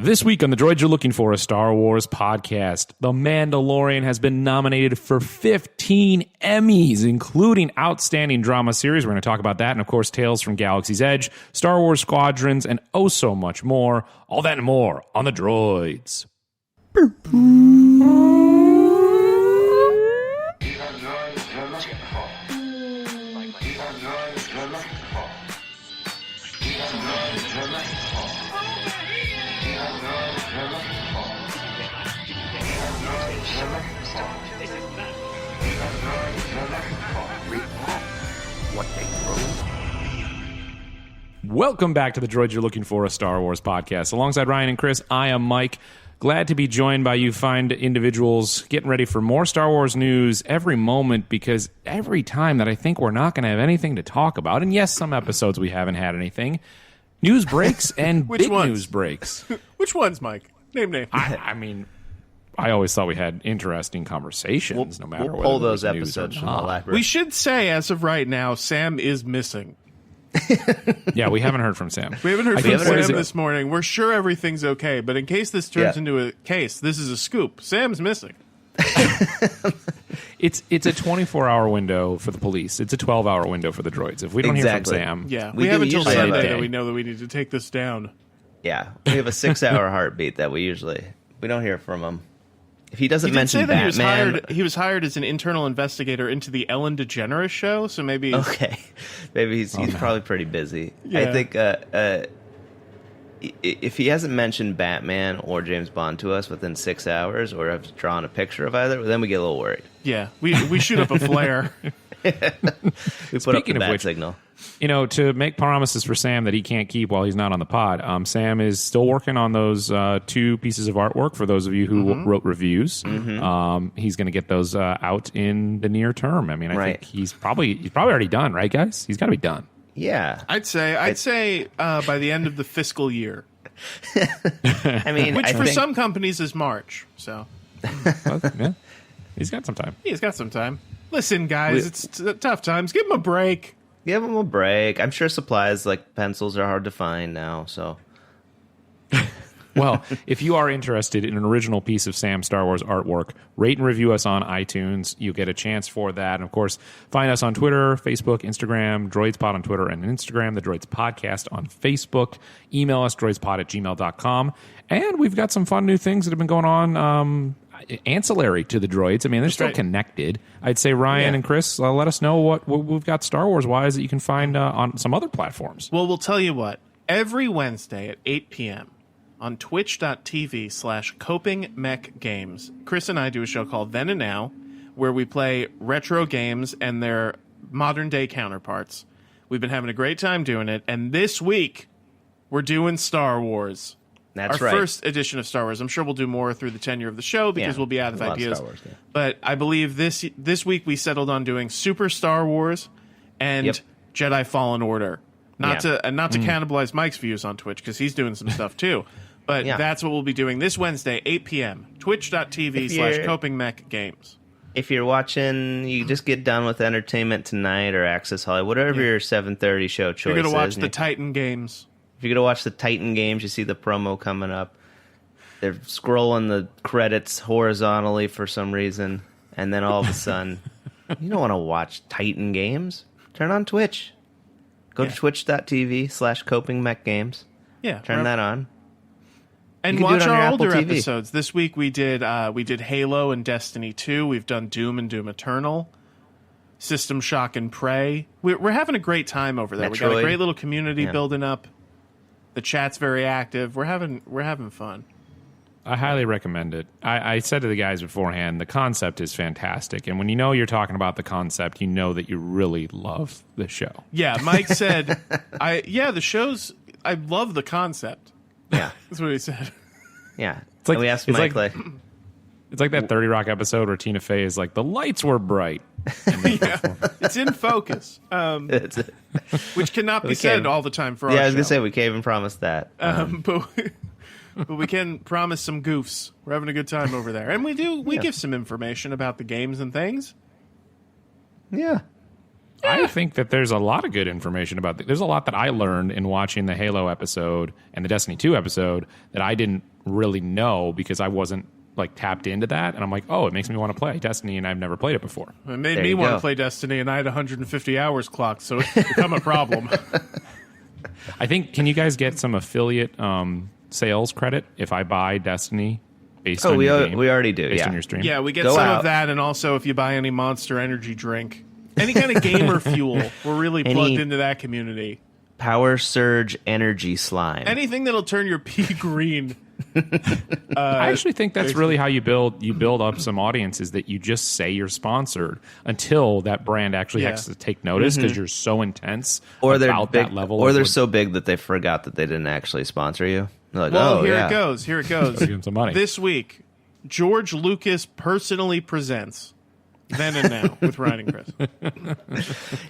This week on the Droids You're Looking For, a Star Wars podcast, The Mandalorian has been nominated for 15 Emmys, including Outstanding Drama Series. We're going to talk about that, and of course, Tales from Galaxy's Edge, Star Wars Squadrons, and oh so much more. All that and more on the Droids. Welcome back to the Droids You're Looking For, a Star Wars podcast. Alongside Ryan and Chris, I am Mike. Glad to be joined by you fine individuals getting ready for more Star Wars news every moment, because every time that I think we're not going to have anything to talk about, and yes, some episodes we haven't had anything, news breaks and big news breaks. Which ones, Mike? Name. I mean, I always thought we had interesting conversations no matter what. We'll pull those episodes from the library. We should say, as of right now, Sam is missing. Yeah, we haven't heard from Sam. We haven't heard from Sam this morning. We're sure everything's okay, but in case this turns into a case, this is a scoop. Sam's missing. It's a 24-hour window for the police. It's a 12-hour window for the droids. If we don't hear from Sam... Yeah, we have until Sunday that we know that we need to take this down. Yeah, we have a 6-hour heartbeat that we don't hear from him. If he doesn't mention Batman... He was hired as an internal investigator into the Ellen DeGeneres show, so maybe... Okay. Maybe he's probably pretty busy. Yeah. I think if he hasn't mentioned Batman or James Bond to us within 6 hours, or have drawn a picture of either, then we get a little worried. Yeah, we shoot up a flare. We put up the bat signal. You know, to make promises for Sam that he can't keep while he's not on the pod, Sam is still working on those 2 pieces of artwork for those of you who wrote reviews. He's going to get those out in the near term. I mean, I think he's probably already done, right, guys? He's got to be done. Yeah. I'd say by the end of the fiscal year. I mean, which for some companies is March, so. Yeah. He's got some time. He's got some time. Listen, guys, it's tough times. Give him a break. Give him a break. I'm sure supplies like pencils are hard to find now, so. Well, if you are interested in an original piece of Sam Star Wars artwork, rate and review us on iTunes. You get a chance for that. And, of course, find us on Twitter, Facebook, Instagram, DroidsPod on Twitter and Instagram, the Droids Podcast on Facebook. Email us, droidspod@gmail.com. And we've got some fun new things that have been going on ancillary to the Droids. I mean, they're still connected. I'd say Ryan and Chris, let us know what we've got Star Wars-wise that you can find on some other platforms. Well, we'll tell you what. Every Wednesday at 8 p.m., on twitch.tv/copingmechgames, Chris and I do a show called Then and Now, where we play retro games and their modern-day counterparts. We've been having a great time doing it, and this week, we're doing Star Wars. That's Our first edition of Star Wars. I'm sure we'll do more through the tenure of the show because we'll be out of ideas. Star Wars, But I believe this week we settled on doing Super Star Wars and Jedi Fallen Order. Not to cannibalize Mike's views on Twitch, because he's doing some stuff too. But that's what we'll be doing this Wednesday, 8 p.m. Twitch.tv/copingmechgames. If you're watching, you just get done with Entertainment Tonight or Access Hollywood, whatever your 7:30 show choice is. You're going to watch the Titan games. If you're going to watch the Titan games, you see the promo coming up. They're scrolling the credits horizontally for some reason. And then all of a sudden, you don't want to watch Titan games? Turn on Twitch. Go to twitch.tv/copingmechgames. Yeah. Turn that on. And watch our older episodes. This week we did Halo and Destiny 2. We've done Doom and Doom Eternal. System Shock and Prey. We're having a great time over there. We got a great little community building up. The chat's very active. We're having fun. I highly recommend it. I said to the guys beforehand, the concept is fantastic. And when you know you're talking about the concept, you know that you really love the show. Yeah, Mike said, the show's, I love the concept. Yeah. That's what he said. Yeah. It's like, we asked Mike, it's like that 30 Rock episode where Tina Fey is like, the lights were bright. It's in focus. Which cannot be said all the time for our show. Yeah, I was going to say, we can't even promise that. But we can promise some goofs. We're having a good time over there. And we give some information about the games and things. Yeah. I think that there's a lot of good information about there's a lot that I learned in watching the Halo episode and the Destiny 2 episode that I didn't really know because I wasn't like tapped into that, and I'm like, oh, it makes me want to play Destiny, and I've never played it before. It made me want to play Destiny, and I had 150 hours clocked, so it's become a problem. I think, can you guys get some affiliate sales credit if I buy Destiny based on your game? We already do, based on your stream? Yeah, we get some of that, and also if you buy any Monster Energy drink, any kind of gamer fuel, we're really plugged into that community. Power Surge Energy Slime. Anything that'll turn your pee green. I actually think that's really how you build up some audiences, that you just say you're sponsored until that brand actually has to take notice because you're so intense about that level. Or they're so big that they forgot that they didn't actually sponsor you. They're like, well, here it goes. Here it goes. Give them some money. This week, George Lucas personally presents Then and Now with Ryan and Chris.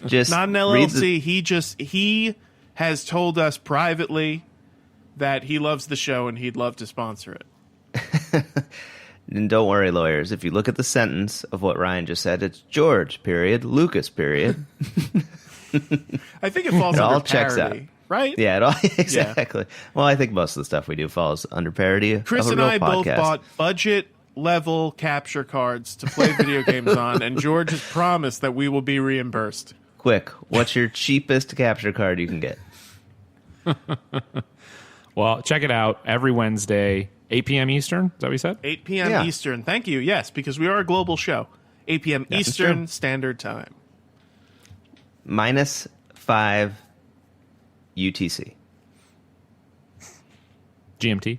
Just not an LLC. He has told us privately that he loves the show and he'd love to sponsor it. And don't worry, lawyers. If you look at the sentence of what Ryan just said, it's George, period, Lucas, period. I think it falls it under all checks parody, out. Right? Yeah, it all exactly. Yeah. Well, I think most of the stuff we do falls under parody. Chris of a and real I podcast. both bought budget-level capture cards to play video games on, and George has promised that we will be reimbursed. Quick, what's your cheapest capture card you can get? Well, check it out every Wednesday, 8 p.m. Eastern. Is that what you said? 8 p.m. Eastern. Thank you. Yes, because we are a global show. 8 p.m. Eastern Standard Time. -5 UTC. GMT.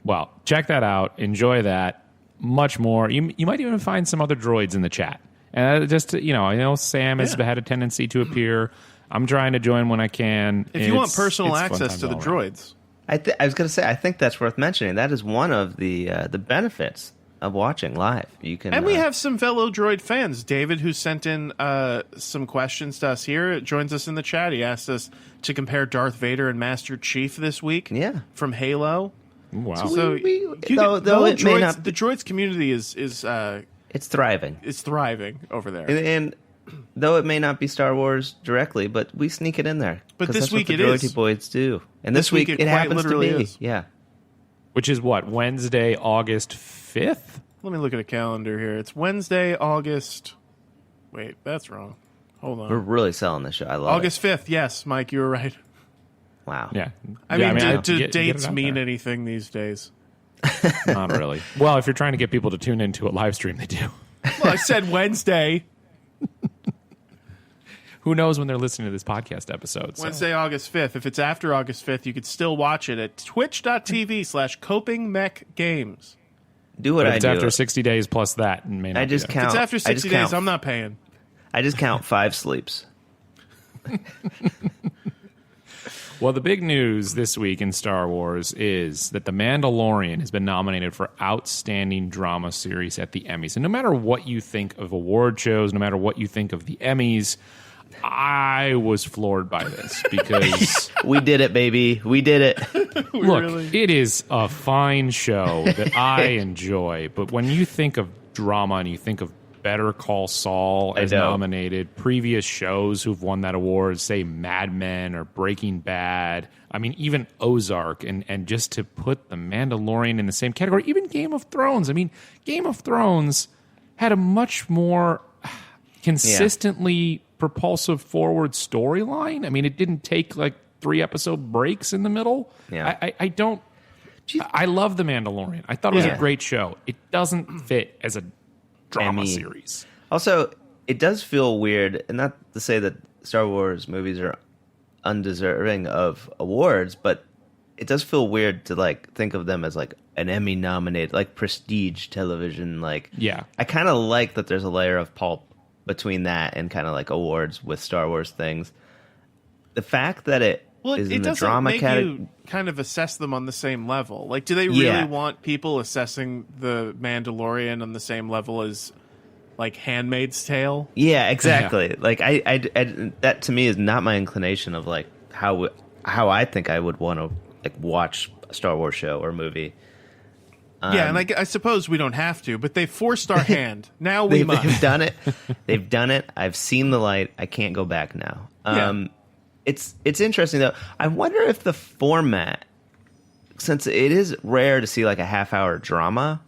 Well, check that out. Enjoy that. Much more. You might even find some other droids in the chat. And just, I know Sam has had a tendency to appear. I'm trying to join when I can. If you want personal access to the droids. I was going to say, I think that's worth mentioning. That is one of the benefits of watching live. You can, and we have some fellow droid fans. David, who sent in some questions to us here, joins us in the chat. He asked us to compare Darth Vader and Master Chief this week. Yeah, from Halo. Wow. So the droids community is it's thriving. It's thriving over there. And though it may not be Star Wars directly, but we sneak it in there. But this week it is. Boys do. And this week it happens to be. Is. Yeah. Which is what? Wednesday, August 5th? Let me look at a calendar here. It's Wednesday, August... Wait, that's wrong. Hold on. We're really selling this show. I love August 5th. Yes, Mike, you were right. Wow. Yeah. I mean, do dates mean anything these days? Not really. Well, if you're trying to get people to tune into a live stream, they do. Well, I said Wednesday. Who knows when they're listening to this podcast episode? So. Wednesday, August 5th. If it's after August 5th, you could still watch it at twitch.tv/copingmechgames. Do what I do. It's after 60 days plus that. And may not If it's after 60 days, I'm not paying. I just count 5 sleeps. Well, the big news this week in Star Wars is that The Mandalorian has been nominated for Outstanding Drama Series at the Emmys. And no matter what you think of award shows, no matter what you think of the Emmys, I was floored by this because... We did it, baby. We did it. Look, it is a fine show that I enjoy. But when you think of drama and you think of Better Call Saul as nominated, previous shows who've won that award, say Mad Men or Breaking Bad, I mean, even Ozark, and just to put The Mandalorian in the same category, even Game of Thrones. I mean, Game of Thrones had a much more consistently propulsive forward storyline. I mean, it didn't take like 3 episode breaks in the middle. Yeah. I love The Mandalorian. I thought it was a great show. It doesn't fit as a drama series. Also, it does feel weird, and not to say that Star Wars movies are undeserving of awards, but it does feel weird to like think of them as like an Emmy nominated, like prestige television. Like, I kind of like that there's a layer of pulp between that and kind of like awards with Star Wars things. The fact that it is in the drama category, you kind of assess them on the same level. Like, do they really want people assessing The Mandalorian on the same level as like Handmaid's Tale? Yeah, exactly. Like I that to me is not my inclination of like how I think I would want to like watch a Star Wars show or movie. Yeah, and I suppose we don't have to, but they forced our hand. Now we must. They've done it. They've done it. I've seen the light. I can't go back now. It's interesting, though. I wonder if the format, since it is rare to see like a half-hour drama,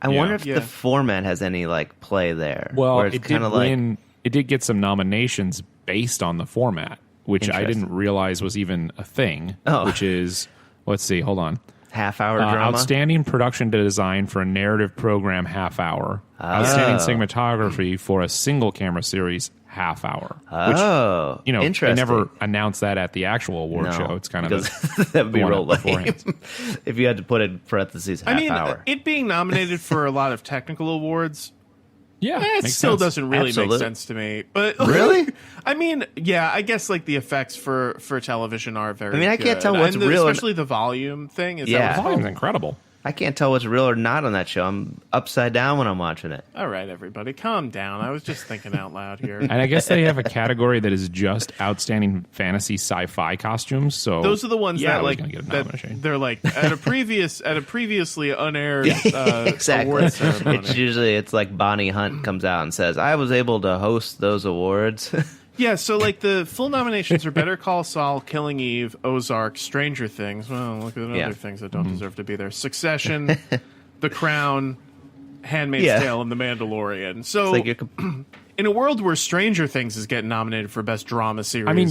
I wonder if the format has any like play there. Well, it did win. It did get some nominations based on the format, which I didn't realize was even a thing. Which is, let's see, hold on. Half-hour drama? Outstanding production design for a narrative program, half hour. Outstanding cinematography for a single camera series, half hour. Which, interesting. They never announced that at the actual award show. It's kind of that would be real lame if you had to put in parentheses half hour. It being nominated for a lot of technical awards, it still doesn't really make sense to me. But really, I guess like the effects for television are very. I can't tell what's real, especially the volume thing. The volume's incredible. I can't tell what's real or not on that show. I'm upside down when I'm watching it. All right, everybody, calm down. I was just thinking out loud here. And I guess they have a cacategory that is just outstanding fantasy sci-fi costumes. So those are the ones that like they're like at a previously unaired exactly. award ceremony. It's like Bonnie Hunt comes out and says, "I was able to host those awards." Yeah, so like the full nominations are Better Call Saul, Killing Eve, Ozark, Stranger Things. Well, look at the other things that don't deserve to be there. Succession, The Crown, Handmaid's Tale, and The Mandalorian. So like in a world where Stranger Things is getting nominated for Best Drama Series. I mean,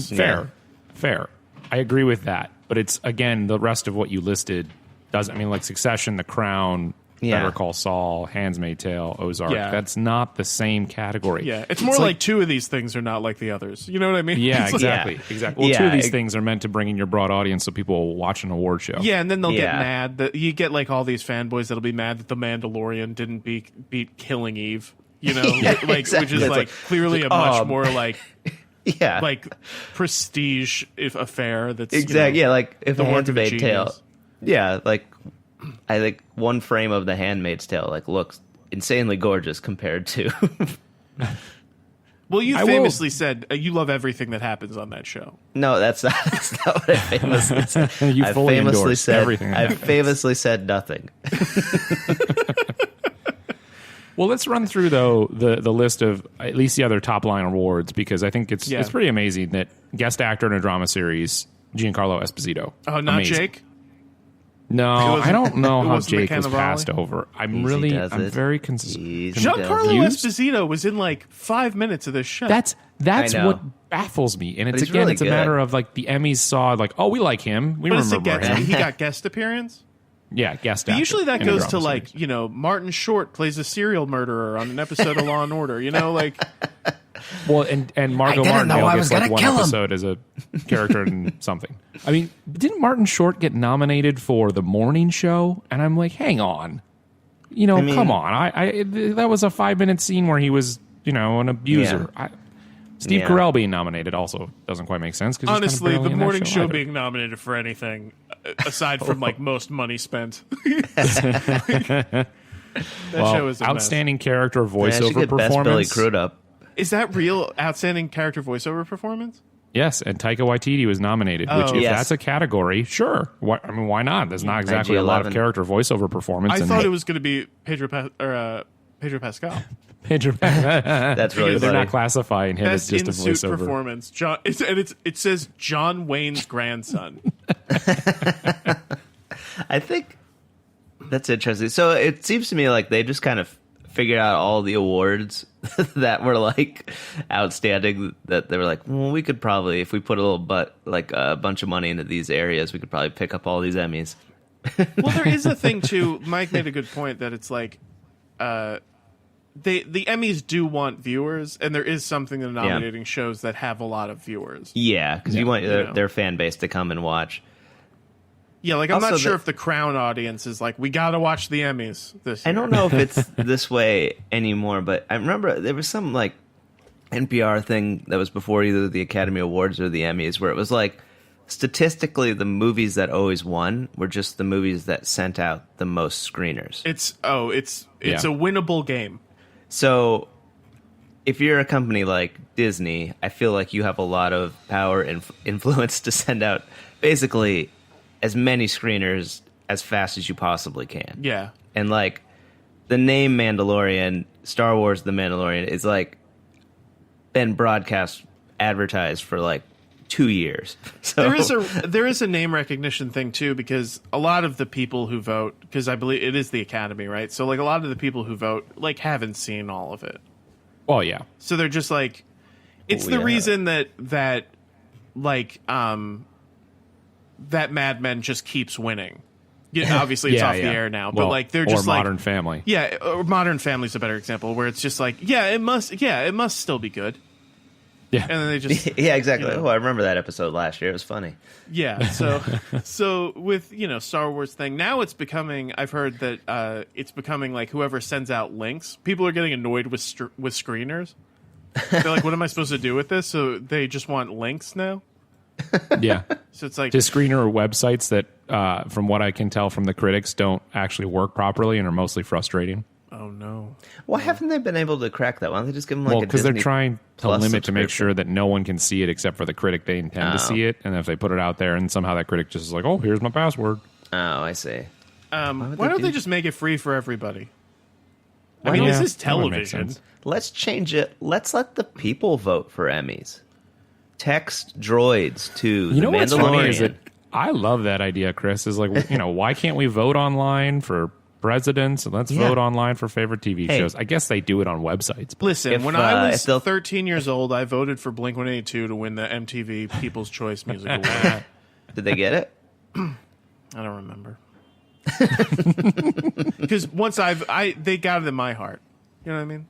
fair. I agree with that. But it's, again, the rest of what you listed doesn't. I mean, like Succession, The Crown, Better Call Saul, Handmaid's Tale, Ozark. Yeah. That's not the same category. Yeah, it's more like two of these things are not like the others. You know what I mean? Yeah, exactly. Well, two of these things are meant to bring in your broad audience so people will watch an award show. Yeah, and then they'll get mad that you get like all these fanboys that'll be mad that The Mandalorian didn't beat Killing Eve. You know, exactly. Which is like clearly a much more like like prestige affair. That's exactly like if the Handmaid's Tale. Yeah, like. I think one frame of The Handmaid's Tale like looks insanely gorgeous compared to. Well, you famously said you love everything that happens on that show. No, that's not what I famously said. You fully endorsed everything. I famously said nothing. Well, let's run through though the list of at least the other top line awards because I think it's pretty amazing that guest actor in a drama series Giancarlo Esposito. Oh, not amazing. Jake. No, I don't know how Jake was passed over. I'm very Giancarlo Esposito was in like 5 minutes of this show. That's what baffles me, and it's really a matter of like the Emmys saw like, oh, we like him, we remember him. He got guest appearance. Yeah, guest actor. Usually that goes to like Martin Short plays a serial murderer on an episode of Law and Order. Like. Well, and Margot Martindale gets like one episode as a character in something. I mean, didn't Martin Short get nominated for The Morning Show? And I'm like, hang on. Come on. I that was a 5-minute scene where he was, an abuser. Yeah. Steve Carell being nominated also doesn't quite make sense. Honestly, kind of The Morning Show being nominated for anything, aside from like most money spent. That show is a outstanding mess. Character voiceover performance. Best Billy Crudup. Is that real outstanding character voiceover performance? Yes, and Taika Waititi was nominated, which if that's a category, sure. Why not? There's not exactly a lot of character voiceover performance. I thought it was going to be Pedro Pascal. Pedro That's really funny. They're not classifying him Best as just a in-suit voiceover. performance. It says John Wayne's grandson. I think that's interesting. So it seems to me like they just kind of figured out all the awards that were like outstanding that they were like, well, we could probably, if we put a bunch of money into these areas, we could probably pick up all these Emmys. Well, there is a thing too. Mike made a good point that it's like, the Emmys do want viewers, and there is something in nominating shows that have a lot of viewers. Yeah, because you want their fan base to come and watch. Yeah, like I'm not sure if the Crown audience is like, we got to watch the Emmys this year. I don't know if it's this way anymore, but I remember there was some like NPR thing that was before either the Academy Awards or the Emmys where it was like statistically the movies that always won were just the movies that sent out the most screeners. It's a winnable game. So if you're a company like Disney, I feel like you have a lot of power and influence to send out basically as many screeners as fast as you possibly can. Yeah. And like the name Mandalorian, Star Wars The Mandalorian, is like been broadcast, advertised for like 2 years. So there is a name recognition thing too, because a lot of the people who vote, because I believe it is the Academy, right? So like a lot of the people who vote like haven't seen all of it. Well, yeah. So they're just like, it's the reason that like that Mad Men just keeps winning. Yeah, obviously it's off the air now, but like they're just like Modern Family. Yeah, or Modern Family's a better example where it's just like, it must still be good. Yeah. And then they just yeah, exactly. Oh, I remember that episode last year. It was funny. Yeah. So with, Star Wars thing, now it's becoming, I've heard that it's becoming like whoever sends out links, people are getting annoyed with screeners. They're like, what am I supposed to do with this? So they just want links now. Yeah. So it's like to screener websites that, from what I can tell from the critics, don't actually work properly and are mostly frustrating. Oh no! Why haven't they been able to crack that? Why don't they just give them like because they're trying to limit to make sure that that no one can see it except for the critic they intend to see it, and if they put it out there and somehow that critic just is like, oh, here's my password. Oh, I see. Why don't they just make it free for everybody? I mean, this is television. Let's change it. Let's let the people vote for Emmys. Text Droids to the What's funny Mandalorian. is that I love that idea, Chris. Is like, why can't we vote online for presidents, and let's vote online for favorite TV shows. I guess they do it on websites. But listen, when I was 13 years old, I voted for Blink-182 to win the MTV People's Choice Music Award. Did they get it? I don't remember. Because once they got it in my heart. You know what I mean?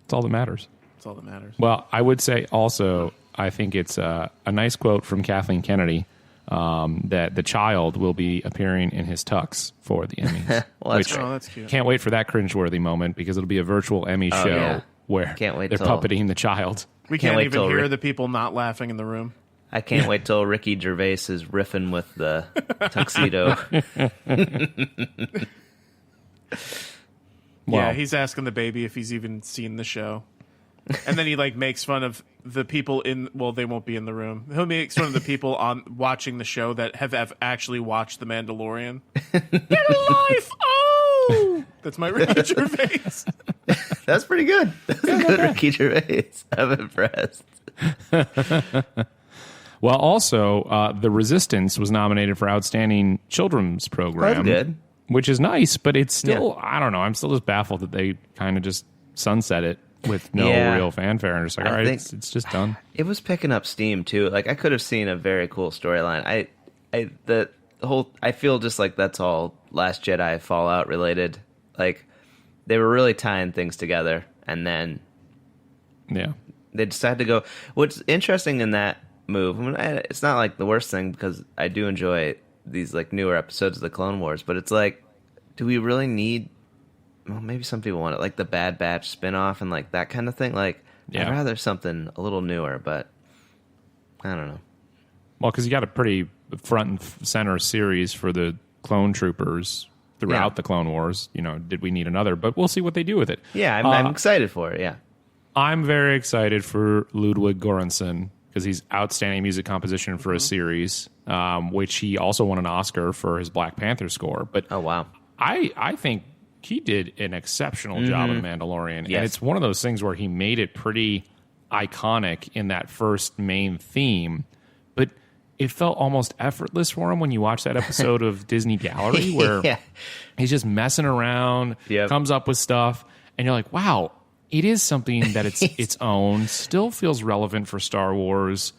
That's all that matters. That's all that matters. Well, I would say also, I think it's a nice quote from Kathleen Kennedy, that the child will be appearing in his tux for the Emmys. Well, that's cute. Can't wait for that cringeworthy moment because it'll be a virtual Emmy show where they're puppeting the child. We can't even hear the people not laughing in the room. I can't wait till Ricky Gervais is riffing with the tuxedo. Yeah, he's asking the baby if he's even seen the show. And then he makes fun of the people they won't be in the room. He'll make fun of the people on watching the show that have actually watched The Mandalorian. Get a life! Oh! That's my Ricky Gervais. That's pretty good. That's a good Ricky Gervais. I'm impressed. Well, also, The Resistance was nominated for Outstanding Children's Program. That's good. Which is nice, but it's still, I don't know, I'm still just baffled that they kind of just sunset it with no real fanfare. And it's like, all right, it's just done. It was picking up steam, too. Like, I could have seen a very cool storyline. I feel just like that's all Last Jedi Fallout related. Like, they were really tying things together, and then they decided to go. What's interesting in that move, it's not like the worst thing because I do enjoy these newer episodes of the Clone Wars, but it's like, do we really need? Well, maybe some people want it, like the Bad Batch spinoff and that kind of thing. I'd rather something a little newer, but I don't know. Well, because you got a pretty front and center series for the clone troopers throughout the Clone Wars. Did we need another? But we'll see what they do with it. Yeah, I'm excited for it. Yeah, I'm very excited for Ludwig Göransson because he's outstanding music composition for a series, which he also won an Oscar for his Black Panther score. But oh wow, I think he did an exceptional job in Mandalorian. Yes. And it's one of those things where he made it pretty iconic in that first main theme, but it felt almost effortless for him when you watch that episode of Disney Gallery where he's just messing around, comes up with stuff, and you're like, wow, it is something that it's its own, still feels relevant for Star Wars,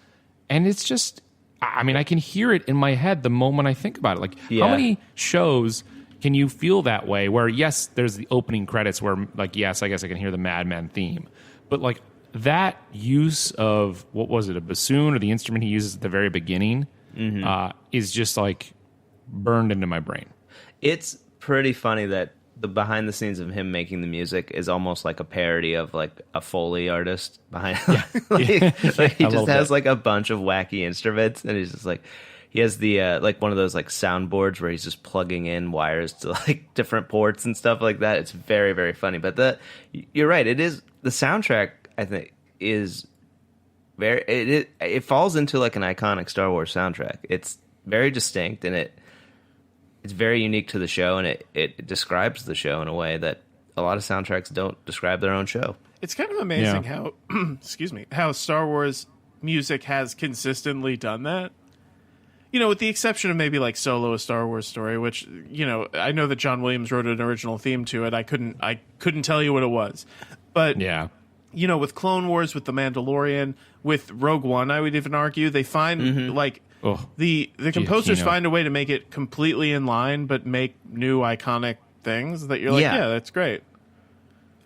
and it's just, I mean, I can hear it in my head the moment I think about it. How many shows can you feel that way where, yes, there's the opening credits where, yes, I guess I can hear the Mad Men theme. But, that use of, what was it, a bassoon or the instrument he uses at the very beginning is just, burned into my brain. It's pretty funny that the behind the scenes of him making the music is almost like a parody of, a Foley artist behind. He just has, a bunch of wacky instruments, and he's just he has the one of those soundboards where he's just plugging in wires to different ports and stuff like that. It's very, very funny. But you're right. It is the soundtrack. I think is very. It falls into an iconic Star Wars soundtrack. It's very distinct, and it's very unique to the show, and it describes the show in a way that a lot of soundtracks don't describe their own show. It's kind of amazing how, excuse me, how Star Wars music has consistently done that. You know, with the exception of maybe like Solo: A Star Wars Story, which, you know, I know that John Williams wrote an original theme to it. I couldn't tell you what it was, but yeah, you know, with Clone Wars, with The Mandalorian, with Rogue One, I would even argue they find like the composers find a way to make it completely in line, but make new iconic things that you're like, yeah, that's great.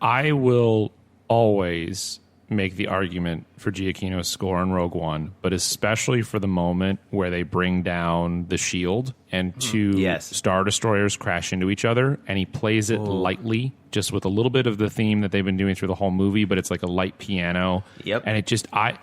I will always make the argument for Giacchino's score in Rogue One, but especially for the moment where they bring down the shield and two Star Destroyers crash into each other, and he plays it lightly, just with a little bit of the theme that they've been doing through the whole movie, but it's like a light piano. Yep. And it just, I've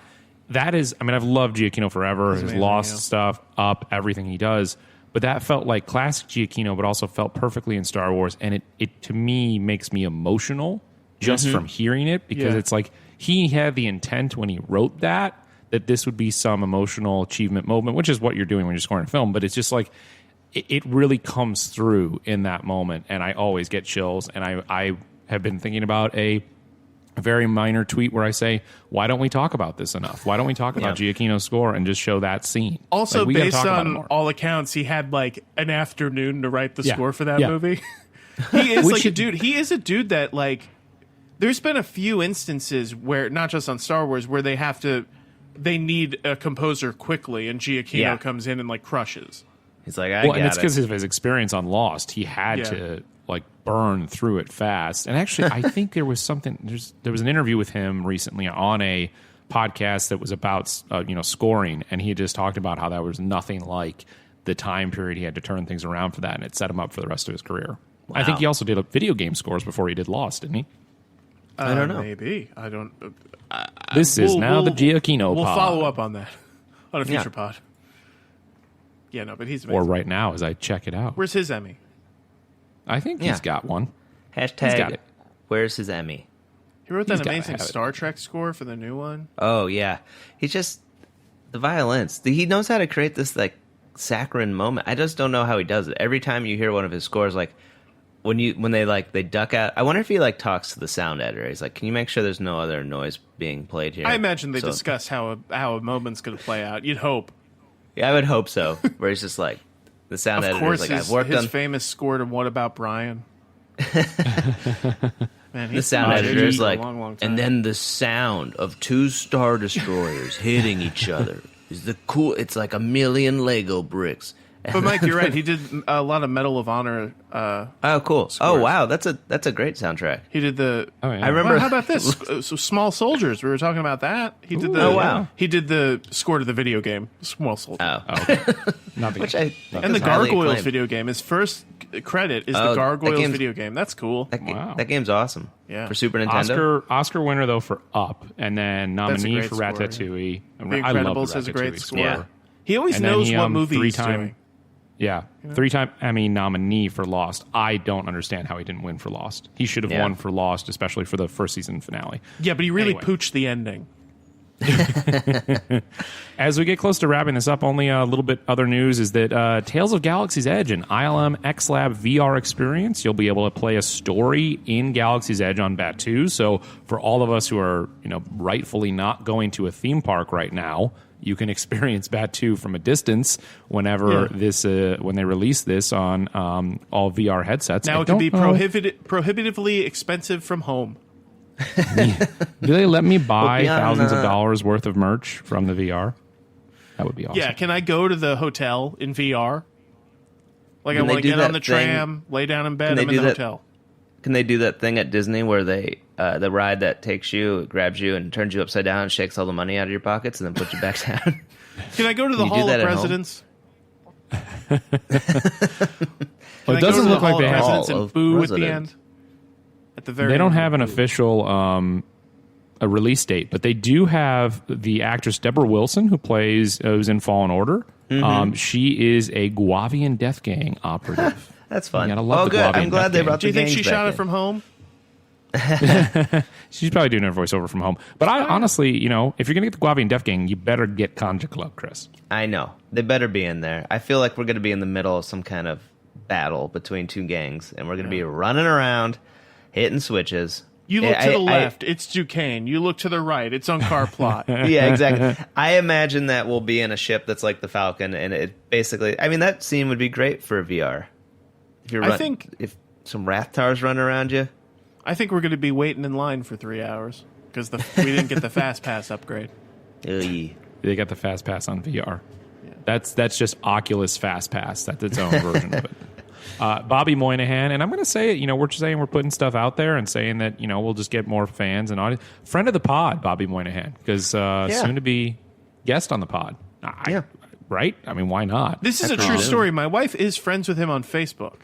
loved Giacchino forever, his Lost stuff, Up, everything he does, but that felt like classic Giacchino, but also felt perfectly in Star Wars, and it to me makes me emotional just from hearing it, because it's like, he had the intent when he wrote that this would be some emotional achievement moment, which is what you're doing when you're scoring a film. But it's just like, it really comes through in that moment. And I always get chills. And I have been thinking about a very minor tweet where I say, why don't we talk about this enough? Why don't we talk about Giacchino's score and just show that scene? Also, like, based on all accounts, he had like an afternoon to write the score for that movie. He is like a dude. He is a dude that like, there's been a few instances where, not just on Star Wars, where they need a composer quickly, and Giacchino comes in and like crushes. He's like, and it's because of his experience on Lost. He had to like burn through it fast. And actually, I think there was something. There was an interview with him recently on a podcast that was about scoring, and he had just talked about how that was nothing like the time period he had to turn things around for that, and it set him up for the rest of his career. Wow. I think he also did video game scores before he did Lost, didn't he? I don't know. Maybe. I don't. This is now the Giacchino pod. We'll follow up on that on a future pod. Yeah, no, but he's amazing. Or right now as I check it out. Where's his Emmy? I think he's got one. Hashtag, where's his Emmy? He wrote that amazing Star Trek score for the new one. Oh, yeah. He's just, the violence. He knows how to create this, like, saccharine moment. I just don't know how he does it. Every time you hear one of his scores, like, when they duck out, I wonder if he like talks to the sound editor. He's like, "Can you make sure there's no other noise being played here?" I imagine they discuss how a moment's going to play out. You'd hope. Yeah, I would hope so. Where he's just like, the sound editor's like, "I've worked on his famous score to What About Brian." Man, the sound editor is like, and then the sound of two Star Destroyers hitting each other is the cool. It's like a million Lego bricks. But Mike, you're right. He did a lot of Medal of Honor. Oh, cool! Scores. Oh, wow, that's a great soundtrack. He did the. Oh, yeah. I remember. Well, how about this? So Small Soldiers. We were talking about that. He did the. Oh, wow. He did the score to the video game Small Soldiers. Oh, okay. And the Gargoyles video game. His first credit is the Gargoyles video game. That's cool. That game's awesome. Yeah. For Super Nintendo. Oscar winner though for Up, and then nominee for Ratatouille. The Incredibles has a great score. Yeah. He always knows what movie he's doing. Yeah, 3-time Emmy nominee for Lost. I don't understand how he didn't win for Lost. He should have won for Lost, especially for the first season finale. Yeah, but he really pooched the ending. As we get close to wrapping this up, only a little bit other news is that Tales of Galaxy's Edge, an ILM XLab VR experience, you'll be able to play a story in Galaxy's Edge on Batuu. So for all of us who are rightfully not going to a theme park right now, you can experience Batuu from a distance whenever when they release this on all VR headsets. Now it can be prohibitively expensive from home. Do they let me buy thousands of dollars worth of merch from the VR? That would be awesome. Yeah, can I go to the hotel in VR? Like I want to get on the tram, lay down in bed, I'm in the hotel. Can they do that thing at Disney where they the ride that takes you, grabs you, and turns you upside down and shakes all the money out of your pockets and then puts you back down? Can I go to the Hall of Presidents? Well, it doesn't look like they have and boo at the end. At the very they don't have an official a release date, but they do have the actress Deborah Wilson who's in Fallen Order. Mm-hmm. She is a Guavian Death Gang operative. That's fun. Good. I'm glad they brought the gangs back. Do you think she shot it from home? She's probably doing her voiceover from home. But I honestly, if you're going to get the Guavian Death Gang, you better get Conja Club, Chris. I know. They better be in there. I feel like we're going to be in the middle of some kind of battle between two gangs, and we're going to be running around, hitting switches. You look to the left, it's Duquesne. You look to the right, it's Unkar Plot. Yeah, exactly. I imagine that we'll be in a ship that's like the Falcon, and it basically, I mean, that scene would be great for VR. If some Rathtars run around you. I think we're going to be waiting in line for 3 hours because we didn't get the Fast Pass upgrade. They got the Fast Pass on VR. Yeah. That's just Oculus Fast Pass. That's its own version of it. Bobby Moynihan, and I'm going to say it, we're just saying we're putting stuff out there and saying that, we'll just get more fans and audience. Friend of the pod, Bobby Moynihan, because soon to be guest on the pod. Right? I mean, why not? This is a true story. My wife is friends with him on Facebook.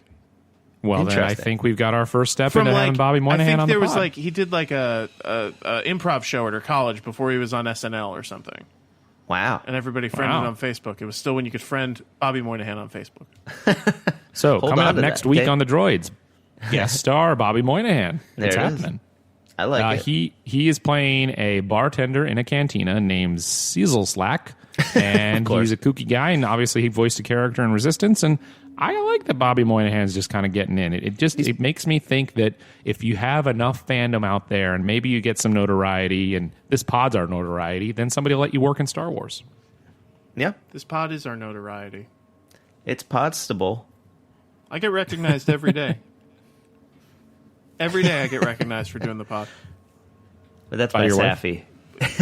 Well, then I think we've got our first step into having Bobby Moynihan on the pod. I think he did like a improv show at her college before he was on SNL or something. Wow. And everybody friended on Facebook. It was still when you could friend Bobby Moynihan on Facebook. So, coming up next week on the Droids, guest star Bobby Moynihan. It's happening. I like it. He is playing a bartender in a cantina named Cecil Slack, and he's a kooky guy, and obviously he voiced a character in Resistance, and I like that Bobby Moynihan's just kind of getting in. It makes me think that if you have enough fandom out there, and maybe you get some notoriety, and this pod's our notoriety, then somebody will let you work in Star Wars. Yeah. This pod is our notoriety. It's podstable. I get recognized every day. Every day I get recognized for doing the pod. But that's by Safi.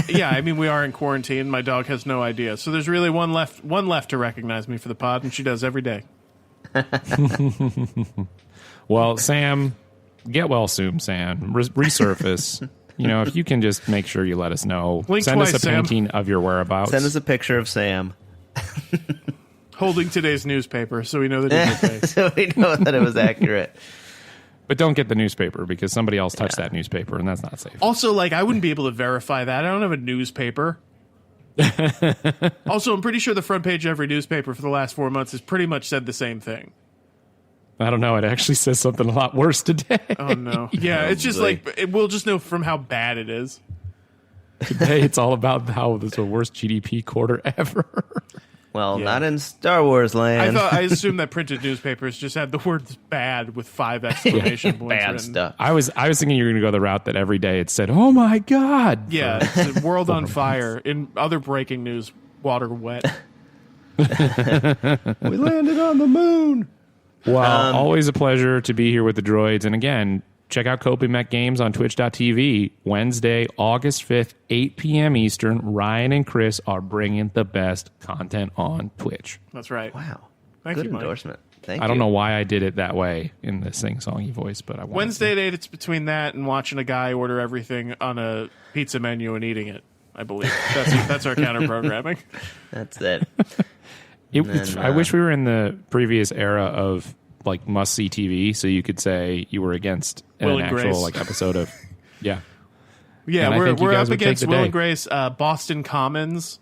Yeah, I mean, we are in quarantine. My dog has no idea. So there's really one left to recognize me for the pod, and she does every day. Well, Sam, get well soon, Sam. Resurface. If you can just make sure you let us know. Send us a painting of your whereabouts. Send us a picture of Sam. Holding today's newspaper so we know that it's okay. So we know that it was accurate. But don't get the newspaper because somebody else touched that newspaper, and that's not safe. Also, I wouldn't be able to verify that. I don't have a newspaper. Also, I'm pretty sure the front page of every newspaper for the last 4 months has pretty much said the same thing. I don't know. It actually says something a lot worse today. Oh, no. Yeah, it's just we'll just know from how bad it is. Today, it's all about how this is the worst GDP quarter ever. Well, not in Star Wars land. I assumed that printed newspapers just had the words "bad" with 5 exclamation points. Bad written. stuff. I was thinking you were going to go the route that every day it said, "Oh my God!" Yeah, it's a world on fire. In other breaking news, water wet. We landed on the moon. Well, always a pleasure to be here with the Droids, and again, check out Coping Mech Games on Twitch.tv. Wednesday, August 5th, 8 p.m. Eastern. Ryan and Chris are bringing the best content on Twitch. That's right. Wow. Thank Good you, Mike. endorsement. Thank you. I don't know why I did it that way in the sing-songy voice, but I wanted Wednesday to. at 8, it's between that and watching a guy order everything on a pizza menu and eating it, I believe. That's our counter-programming. That's it. I wish we were in the previous era of must-see TV, so you could say you were against an actual episode of Yeah, and we're up against Will and Grace, Boston Commons,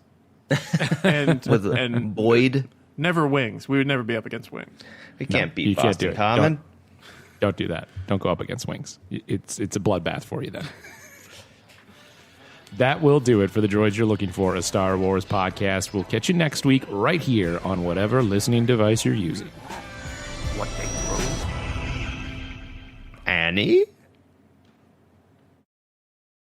and Boyd. Never Wings. We would never be up against Wings. We can't beat Boston Common. Don't do that. Don't go up against Wings. It's a bloodbath for you then. That will do it for the Droids You're Looking For, a Star Wars podcast. We'll catch you next week right here on whatever listening device you're using. What they throw. Annie?